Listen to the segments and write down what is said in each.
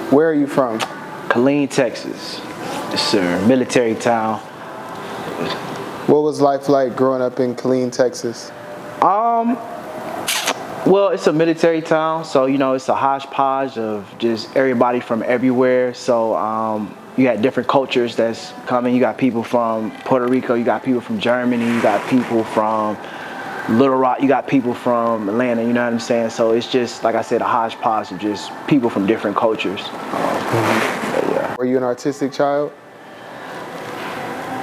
Where are you from? Killeen, Texas. Yes, sir. Military town. What was life like growing up in Killeen, Texas? Well, it's a military town, so it's a hodgepodge of just everybody from everywhere. So you got different cultures that's coming. You got people from Puerto Rico, you got people from Germany, you got people from Little Rock, you got people from Atlanta, you know what I'm saying? So it's just, like I said, a hodgepodge of just people from different cultures. Yeah. Were you an artistic child?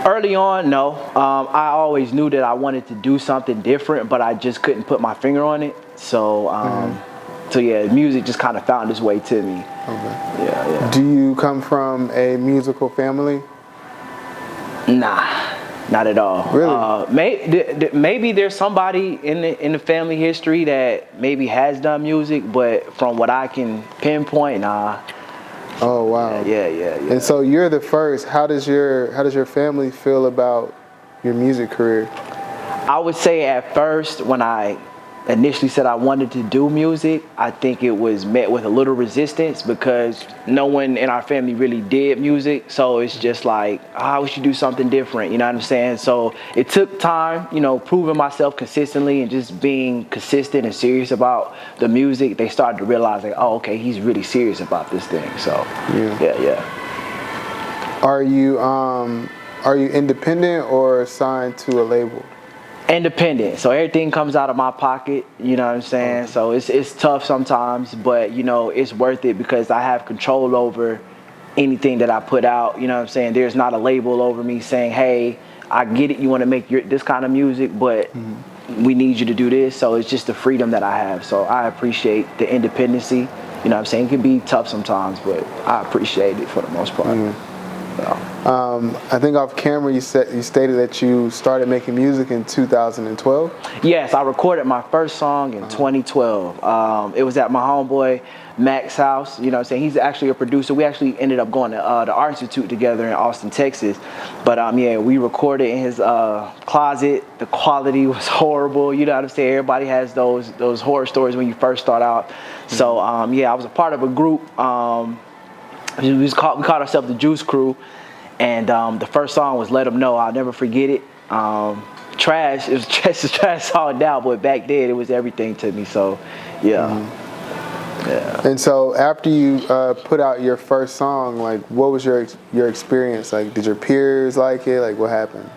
Early on, no. I always knew that I wanted to do something different, but I just couldn't put my finger on it. So, so yeah, music just kind of found its way to me. Okay. Yeah. Do you come from a musical family? Nah, not at all. Really? Maybe there's somebody in the family history that maybe has done music, but from what I can pinpoint, nah. Oh wow. Yeah. And so you're the first. How does your family feel about your music career? I would say at first, when I initially said I wanted to do music, I think it was met with a little resistance because no one in our family really did music. So it's just like, we should do something different, you know what I'm saying? So it took time, proving myself consistently and just being consistent and serious about the music. They started to realize like, oh, okay, he's really serious about this thing. So yeah. Are you independent or signed to a label? Independent, so everything comes out of my pocket, you know what I'm saying? So it's tough sometimes, but it's worth it because I have control over anything that I put out, you know what I'm saying? There's not a label over me saying, hey, I get it, you want to make this kind of music, but we need you to do this. So it's just the freedom that I have. So I appreciate the independency, you know what I'm saying? It can be tough sometimes, but I appreciate it for the most part. I think off camera you stated that you started making music in 2012. Yes, I recorded my first song in 2012. It was at my homeboy Mac's house. You know what I'm saying? He's actually a producer. We actually ended up going to the Art Institute together in Austin, Texas. But yeah, we recorded in his closet. The quality was horrible. You know what I'm saying? Everybody has those horror stories when you first start out. So yeah, I was a part of a group. We called ourselves the Juice Crew, and the first song was "Let 'Em Know." I'll never forget it. Trash. It was just a trash song now, but back then it was everything to me. So, yeah. And so after you put out your first song, like, what was your experience? Like, did your peers like it? Like, what happened?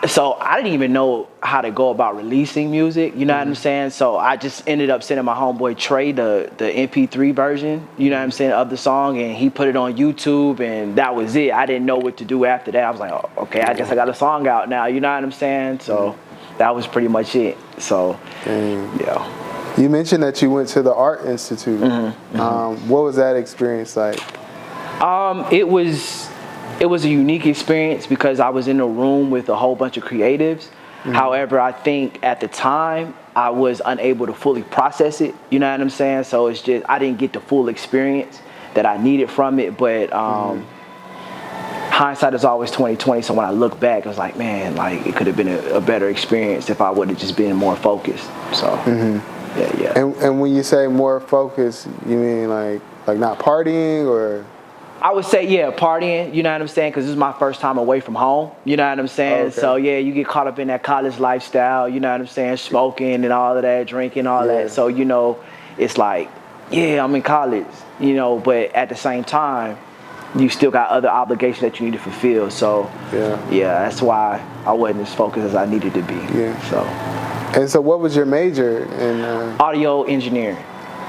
So I didn't even know how to go about releasing music, you know what I'm saying? So I just ended up sending my homeboy Trey the MP3 version, you know what I'm saying, of the song, and he put it on YouTube, and that was it. I didn't know what to do after that. I was like, oh, okay, I guess I got a song out now, you know what I'm saying? So that was pretty much it. So, yeah. You mentioned that you went to the Art Institute. What was that experience like? It was a unique experience because I was in a room with a whole bunch of creatives. However, I think at the time I was unable to fully process it. You know what I'm saying? So it's just I didn't get the full experience that I needed from it. But hindsight is always 20/20. So when I look back, I was like, man, like it could have been a better experience if I would have just been more focused. So yeah. And when you say more focused, you mean like not partying or? I would say, yeah, partying, you know what I'm saying? Because this is my first time away from home, you know what I'm saying? Okay. So, yeah, you get caught up in that college lifestyle, you know what I'm saying? Smoking and all of that, drinking, all that. So, it's like, yeah, I'm in college, but at the same time, you still got other obligations that you need to fulfill. So, yeah, that's why I wasn't as focused as I needed to be. Yeah. So. And so what was your major in? Audio engineering.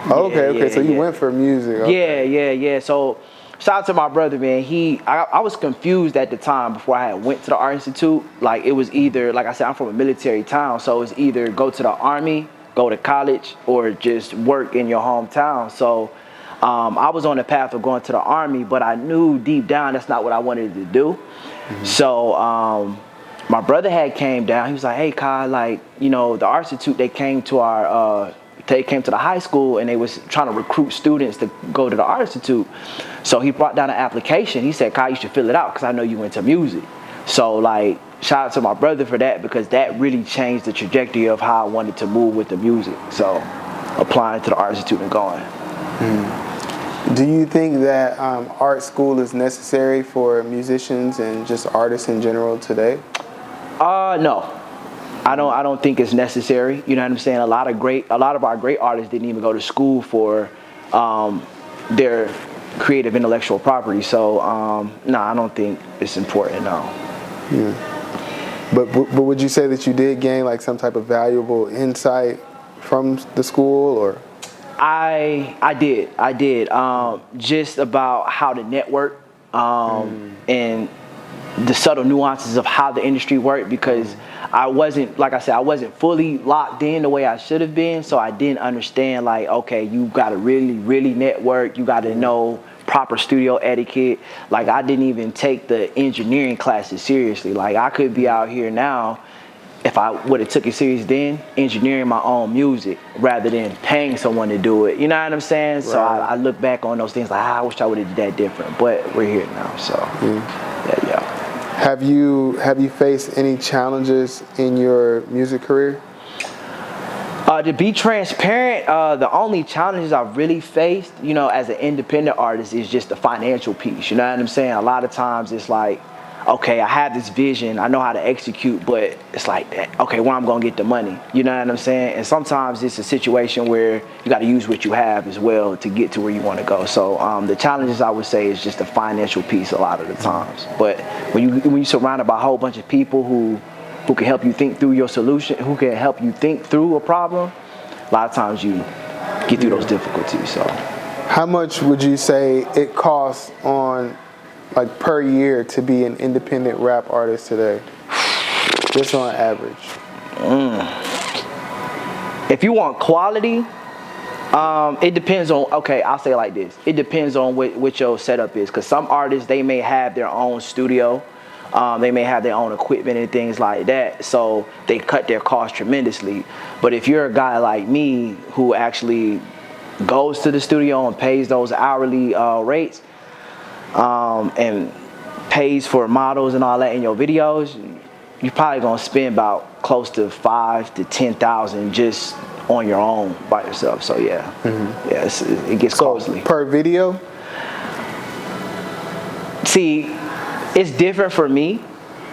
Oh, okay. So you went for music. Okay. Yeah. So, shout out to my brother, man. I was confused at the time before I had went to the Art Institute. Like it was either, like I said, I'm from a military town, so it was either go to the Army, go to college, or just work in your hometown. So I was on the path of going to the Army, but I knew deep down that's not what I wanted to do. So my brother had came down. He was like, hey, Kye, the Art Institute, they came to the high school and they was trying to recruit students to go to the Art Institute. So he brought down an application. He said, Kye, you should fill it out because I know you went to music. So shout out to my brother for that because that really changed the trajectory of how I wanted to move with the music. So applying to the Art Institute and going. Do you think that art school is necessary for musicians and just artists in general today? No. I don't think it's necessary. You know what I'm saying? A lot of our great artists didn't even go to school for their creative intellectual property. So no, I don't think it's important. No. Yeah. But would you say that you did gain like some type of valuable insight from the school, or? I did. Just about how to network and the subtle nuances of how the industry worked, because I wasn't, like I said, I wasn't fully locked in the way I should have been, so I didn't understand, like, okay, you got to really network, you got to know proper studio etiquette. Like, I didn't even take the engineering classes seriously. Like, I could be out here now, if I would have took it serious then, engineering my own music rather than paying someone to do it. You know what I'm saying? Right. So I look back on those things like, I wish I would have did that different. But we're here now, so yeah. Have you faced any challenges in your music career? To be transparent, the only challenges I've really faced, you know, as an independent artist is just the financial piece. You know what I'm saying? A lot of times it's like, okay, I have this vision, I know how to execute, but it's like, okay, where I'm gonna get the money? You know what I'm saying? And sometimes it's a situation where you gotta use what you have as well to get to where you wanna go. So the challenges, I would say, is just the financial piece a lot of the times. But when you're surrounded by a whole bunch of people who can help you think through your solution, who can help you think through a problem, a lot of times you get through those difficulties. So, how much would you say it costs on, like, per year to be an independent rap artist today? Just on average. If you want quality, it depends on, okay, I'll say it like this. It depends on what your setup is. Because some artists, they may have their own studio. They may have their own equipment and things like that. So they cut their costs tremendously. But if you're a guy like me who actually goes to the studio and pays those hourly rates, and pays for models and all that in your videos, you're probably gonna spend about close to $5,000 to $10,000 just on your own by yourself. So yeah, it gets costly. Per video? See, it's different for me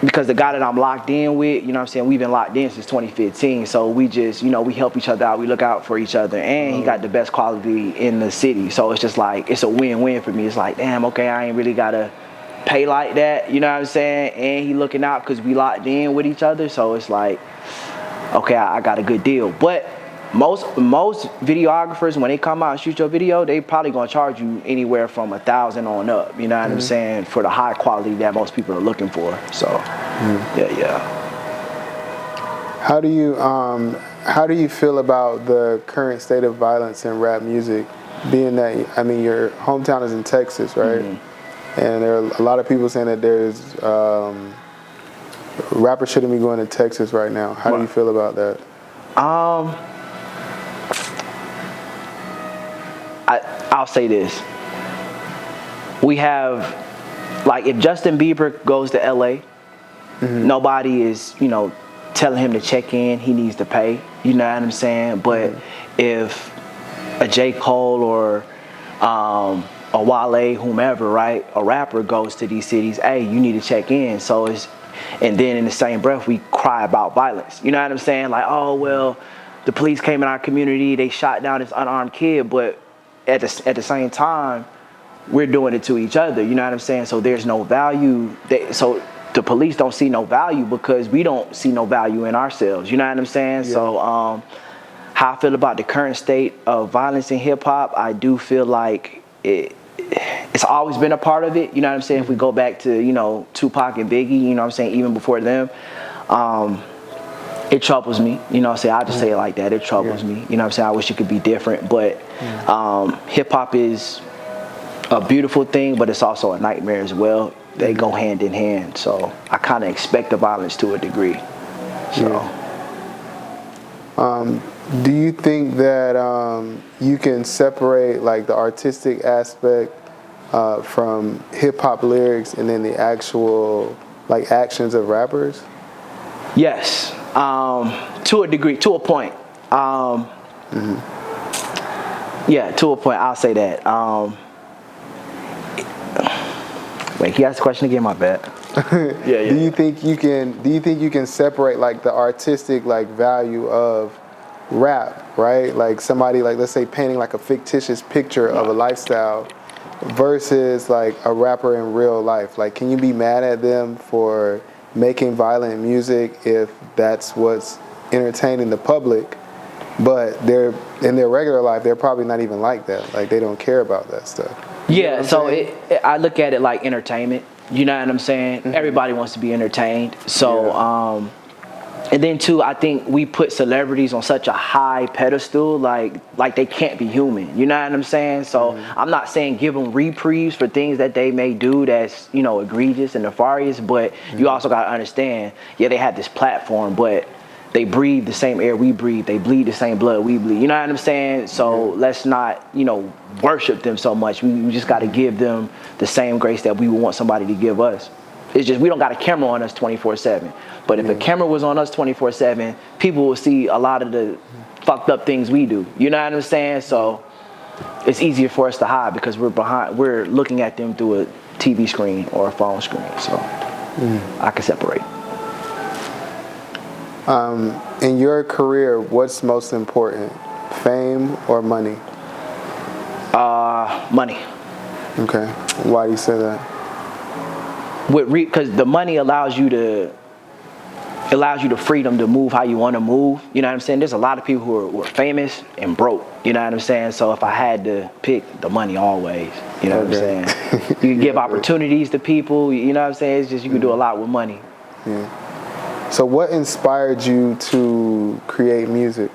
because the guy that I'm locked in with, you know what I'm saying, we've been locked in since 2015. So we just, you know, we help each other out, we look out for each other, and he got the best quality in the city. So it's just like, it's a win-win for me. It's like, damn, okay, I ain't really gotta pay like that, you know what I'm saying? And he looking out because we locked in with each other. So it's like, okay, I got a good deal. But most videographers, when they come out and shoot your video, they probably gonna charge you anywhere from $1,000 on up. You know what I'm saying? For the high quality that most people are looking for. So, yeah. How do you feel about the current state of violence in rap music? Being that, I mean, your hometown is in Texas, right? And there are a lot of people saying that there's rappers shouldn't be going to Texas right now. How do you feel about that? I'll say this. We have, like, if Justin Bieber goes to LA, nobody is, you know, telling him to check in, he needs to pay. You know what I'm saying? But if a J. Cole or a Wale, whomever, right, a rapper goes to these cities, hey, you need to check in. So it's, and then in the same breath, we cry about violence. You know what I'm saying? Like, oh, well, the police came in our community, they shot down this unarmed kid, but at the same time, we're doing it to each other. You know what I'm saying? So there's no value. So the police don't see no value because we don't see no value in ourselves. You know what I'm saying? Yeah. So how I feel about the current state of violence in hip hop, I do feel like it's always been a part of it. You know what I'm saying? If we go back to, you know, Tupac and Biggie, you know what I'm saying, even before them, it troubles me. You know what I'm saying? I'll just say it like that. It troubles me. You know what I'm saying? I wish it could be different. But hip hop is a beautiful thing, but it's also a nightmare as well. They go hand in hand. So I kind of expect the violence to a degree. So. Do you think that you can separate, like, the artistic aspect from hip hop lyrics and then the actual, like, actions of rappers? Yes, to a degree, to a point. Yeah, to a point, I'll say that. Wait, can you ask the question again? My bad. Yeah. Do you think you can separate like the artistic like value of rap, right? Like somebody like, let's say, painting like a fictitious picture of a lifestyle versus like a rapper in real life. Like, can you be mad at them for making violent music if that's what's entertaining the public, but they're in their regular life they're probably not even like that, like they don't care about that stuff? Yeah, so I look at it like entertainment. You know what I'm saying? Mm-hmm. Everybody wants to be entertained. So, and then too, I think we put celebrities on such a high pedestal, like they can't be human. You know what I'm saying? So I'm not saying give them reprieves for things that they may do that's, you know, egregious and nefarious, but you also got to understand, yeah, they have this platform, but they breathe the same air we breathe. They bleed the same blood we bleed. You know what I'm saying? So let's not, you know, worship them so much. We just got to give them the same grace that we would want somebody to give us. It's just we don't got a camera on us 24/7. But if a camera was on us 24/7, people will see a lot of the fucked up things we do. You know what I'm saying? So it's easier for us to hide because we're looking at them through a TV screen or a phone screen. So I can separate. In your career, what's most important, fame or money? Money. Okay. Why do you say that? Because the money allows you the freedom to move how you want to move. You know what I'm saying? There's a lot of people who are famous and broke. You know what I'm saying? So if I had to pick, the money always. You know what I'm saying? You can give opportunities to people. You know what I'm saying? It's just you can do a lot with money. Yeah. So what inspired you to create music?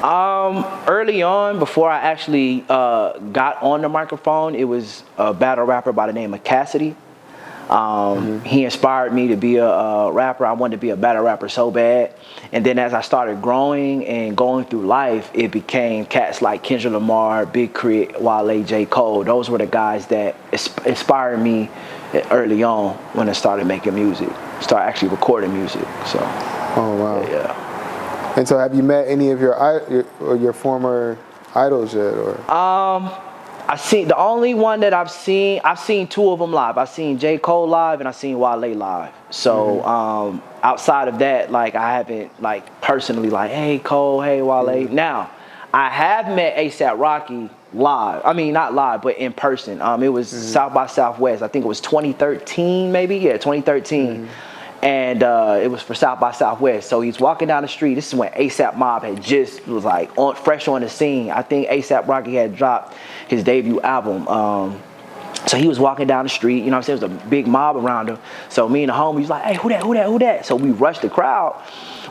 Early on, before I actually got on the microphone, it was a battle rapper by the name of Cassidy. He inspired me to be a rapper. I wanted to be a battle rapper so bad. And then as I started growing and going through life, it became cats like Kendrick Lamar, Big Crit, Wale, J. Cole. Those were the guys that inspired me early on when I started making music, started actually recording music. So. Oh wow. Yeah. And so, have you met any of your former idols yet, or? I seen the only one that I've seen two of them live. I've seen J. Cole live and I've seen Wale live. So outside of that, like I haven't like personally like, hey Cole, hey Wale. Now, I have met ASAP Rocky live. I mean not live, but in person. It was South by Southwest. I think it was 2013 maybe. Yeah, 2013. And it was for South by Southwest. So he's walking down the street. This is when ASAP Mob had just was like fresh on the scene. I think ASAP Rocky had dropped his debut album. So he was walking down the street. You know what I'm saying? There was a big mob around him. So me and the homies like, hey, who that? So we rushed the crowd.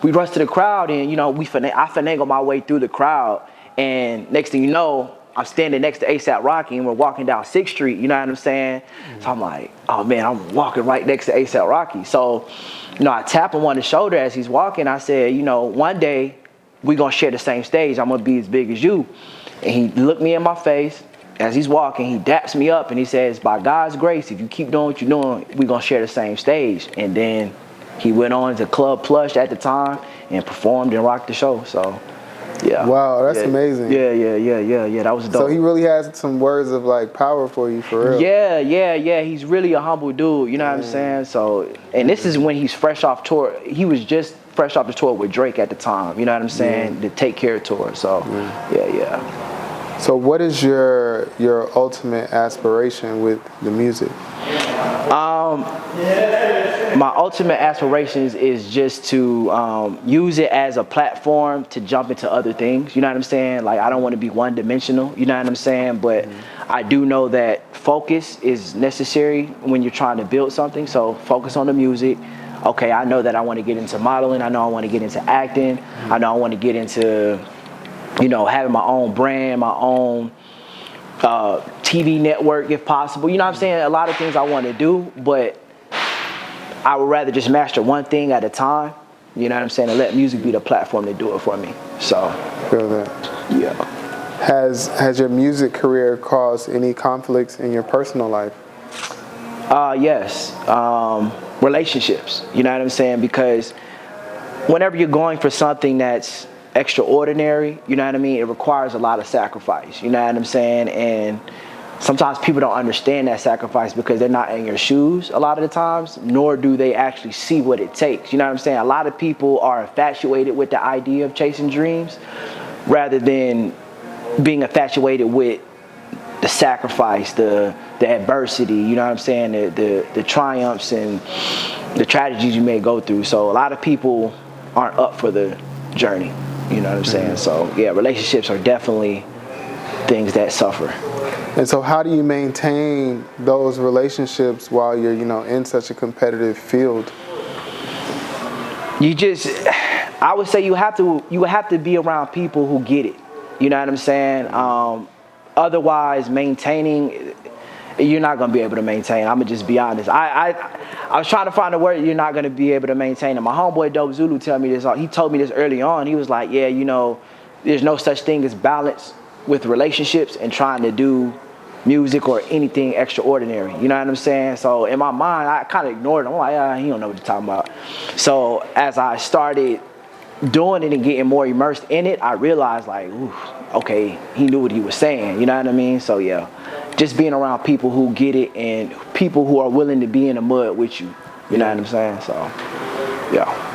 We rushed to the crowd, and you know I finagled my way through the crowd. And next thing you know, I'm standing next to ASAP Rocky and we're walking down 6th Street, you know what I'm saying? So I'm like, oh man, I'm walking right next to ASAP Rocky. So, you know, I tap him on the shoulder as he's walking. I said, you know, one day we're going to share the same stage. I'm going to be as big as you. And he looked me in my face as he's walking. He daps me up and he says, by God's grace, if you keep doing what you're doing, we're going to share the same stage. And then he went on to Club Plush at the time and performed and rocked the show. So. Yeah. Wow, that's amazing. Yeah. That was dope. So he really has some words of like power for you, for real. Yeah. He's really a humble dude. You know what I'm saying? So, and this is when he's fresh off tour. He was just fresh off the tour with Drake at the time. You know what I'm saying? The Take Care tour. So, yeah. So, what is your ultimate aspiration with the music? My ultimate aspirations is just to use it as a platform to jump into other things. You know what I'm saying? Like, I don't want to be one-dimensional. You know what I'm saying? But I do know that focus is necessary when you're trying to build something. So focus on the music. Okay, I know that I want to get into modeling. I know I want to get into acting. I know I want to get into, you know, having my own brand, my own TV network if possible. You know what I'm saying? A lot of things I want to do, but I would rather just master one thing at a time. You know what I'm saying? And let music be the platform to do it for me. So. Feel that. Yeah. Has your music career caused any conflicts in your personal life? Yes. Relationships. You know what I'm saying? Because whenever you're going for something that's extraordinary, you know what I mean? It requires a lot of sacrifice. You know what I'm saying? And sometimes people don't understand that sacrifice because they're not in your shoes a lot of the times, nor do they actually see what it takes. You know what I'm saying? A lot of people are infatuated with the idea of chasing dreams rather than being infatuated with the sacrifice, the adversity, you know what I'm saying, the triumphs and the tragedies you may go through. So a lot of people aren't up for the journey, you know what I'm saying? So yeah, relationships are definitely things that suffer. And so how do you maintain those relationships while you're, in such a competitive field? I would say you have to be around people who get it. You know what I'm saying? Otherwise, maintaining, you're not gonna be able to maintain. I'm gonna just be honest. I was trying to find a word. You're not gonna be able to maintain. And my homeboy Dope Zulu told me this. He told me this early on. He was like, yeah, there's no such thing as balance with relationships and trying to do music or anything extraordinary. You know what I'm saying? So in my mind, I kind of ignored him. I'm like, he don't know what you're talking about. So as I started doing it and getting more immersed in it, I realized like, ooh, okay, he knew what he was saying. You know what I mean? So yeah, just being around people who get it and people who are willing to be in the mud with you. You know what I'm saying? So yeah.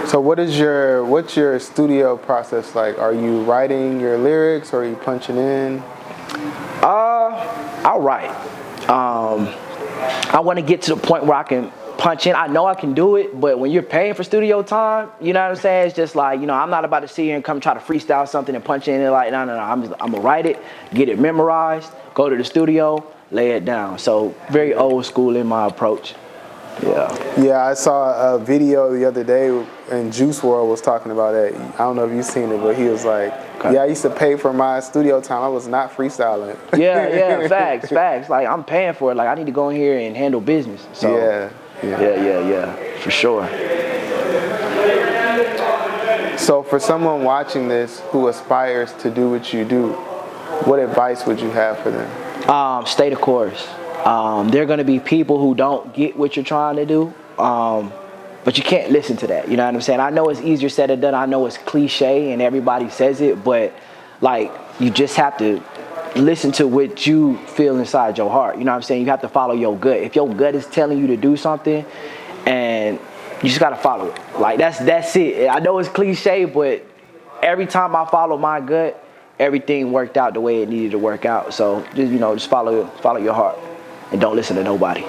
So what's your studio process like? Are you writing your lyrics or are you punching in? I'll write. I want to get to the point where I can punch in. I know I can do it, but when you're paying for studio time, you know what I'm saying? It's just like, I'm not about to sit here and come try to freestyle something and punch in it. Like, no. I'm gonna write it, get it memorized, go to the studio, lay it down. So very old school in my approach. Yeah, I saw a video the other day and Juice WRLD was talking about it. I don't know if you've seen it, but he was like, okay. Yeah, I used to pay for my studio time. I was not freestyling. Yeah, facts. Like, I'm paying for it. Like, I need to go in here and handle business. So yeah, for sure. So for someone watching this who aspires to do what you do, what advice would you have for them? Stay the course. There are going to be people who don't get what you're trying to do, but you can't listen to that. You know what I'm saying? I know it's easier said than done. I know it's cliche and everybody says it, but like, you just have to listen to what you feel inside your heart. You know what I'm saying? You have to follow your gut. If your gut is telling you to do something, and you just got to follow it. Like, that's it. I know it's cliche, but every time I follow my gut, everything worked out the way it needed to work out. So just follow your heart. And don't listen to nobody.